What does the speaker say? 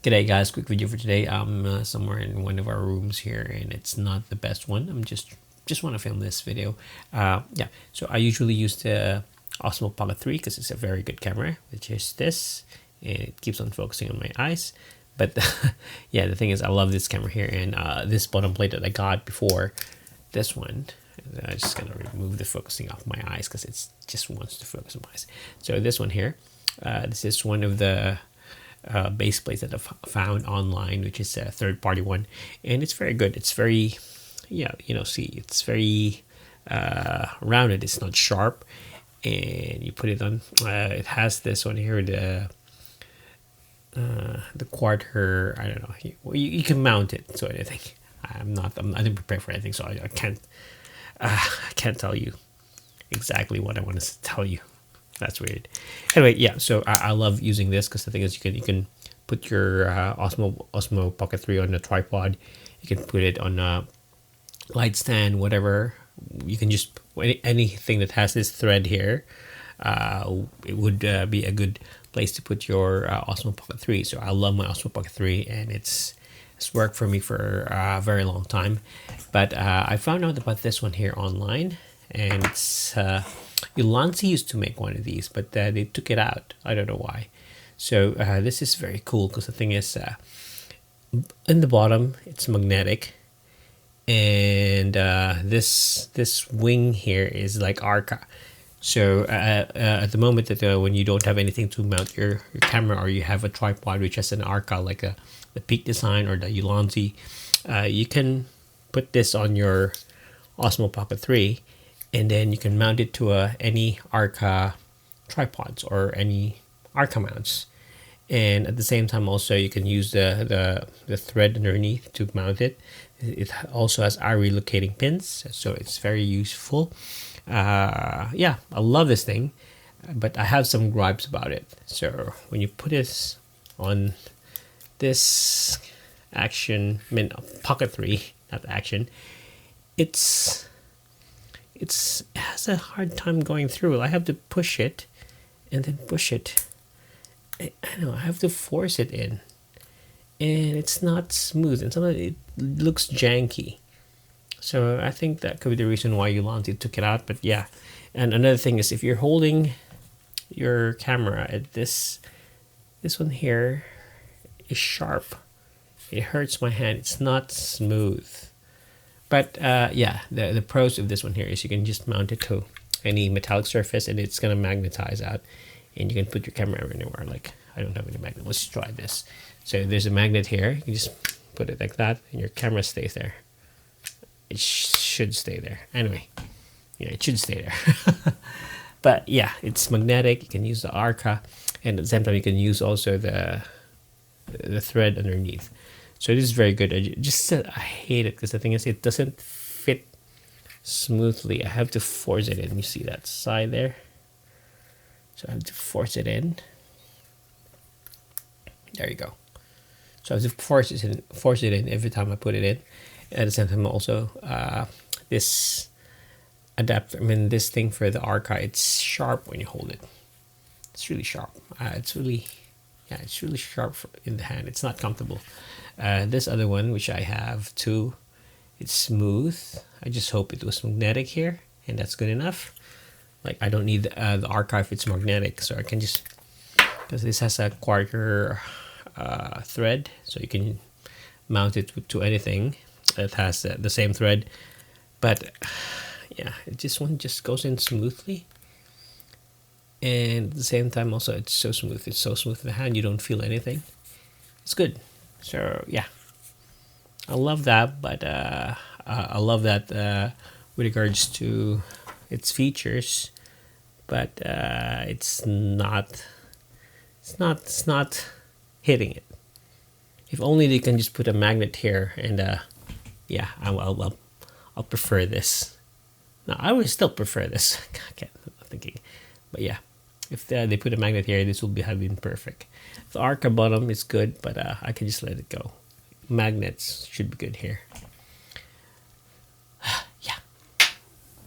G'day guys, quick video for today. I'm somewhere in one of our rooms here and it's not the best one. I'm just want to film this video. Yeah, so I usually use the Osmo Pocket 3 because it's a very good camera, which is this, and it keeps on focusing on my eyes. But yeah, the thing is I love this camera here, and this bottom plate that I got before this one, I just gotta remove the focusing off my eyes because it just wants to focus on my eyes. So this one here, this is one of the base plates that I've found online, which is a third-party one, and it's very good. It's very, yeah, see, it's very rounded. It's not sharp, and you put it on. It has this one here, the quarter. I don't know. You can mount it. So I think I didn't prepare for anything, so I can't tell you exactly what I want to tell you. That's weird. Anyway, yeah, so I love using this because the thing is you can put your Osmo Pocket 3 on a tripod. You can put it on a light stand, whatever. You can just anything that has this thread here. It would be a good place to put your Osmo Pocket 3. So I love my Osmo Pocket 3, and it's worked for me for a very long time. But I found out about this one here online, and it's Ulanzi used to make one of these, but they took it out. I don't know why. So this is very cool because the thing is, in the bottom it's magnetic, and this wing here is like Arca. So at the moment that when you don't have anything to mount your camera, or you have a tripod which has an Arca like the Peak Design or the Ulanzi, you can put this on your Osmo Pocket 3. And then you can mount it to any Arca tripods or any Arca mounts. And at the same time also you can use the thread underneath to mount it. It also has eye relocating pins, so it's very useful. Yeah, I love this thing, but I have some gripes about it. So when you put this on this Pocket 3, not Action, it has a hard time going through. I have to push it and then push it. I know, I have to force it in, and it's not smooth, and sometimes it looks janky. So I think that could be the reason why Ulanzi took it out. But yeah, and another thing is if you're holding your camera at this one here is sharp. It hurts my hand. It's not smooth. But yeah, the pros of this one here is you can just mount it to any metallic surface, and it's gonna magnetize out, and you can put your camera anywhere. Like, I don't have any magnet. Let's try this. So there's a magnet here. You can just put it like that, and your camera stays there. It should stay there. Anyway, yeah, it should stay there. But yeah, it's magnetic. You can use the Arca, and at the same time you can use also the thread underneath. So this is very good. I hate it because the thing is it doesn't fit smoothly. I have to force it in. You see that side there? So I have to force it in. There you go. So I have to force it in every time I put it in. At the same time also, this adapter, this thing for the Arca, it's sharp when you hold it. It's really sharp. It's really sharp in the hand. It's not comfortable. This other one, which I have too, it's smooth. I just hope it was magnetic here, and that's good enough. Like, I don't need the Arca if it's magnetic, so I can just, because this has a quarter thread, so you can mount it to anything that has the same thread. But yeah, this one just goes in smoothly, and at the same time also it's so smooth. It's so smooth in the hand, you don't feel anything. It's good. So yeah, I love that. But I love that with regards to its features, but it's not hitting it. If only they can just put a magnet here, and yeah, I'll prefer this. No, I would still prefer this. I'm not thinking, but yeah, if they put a magnet here, this will have been perfect. The Arca bottom is good, but I can just let it go. Magnets should be good here.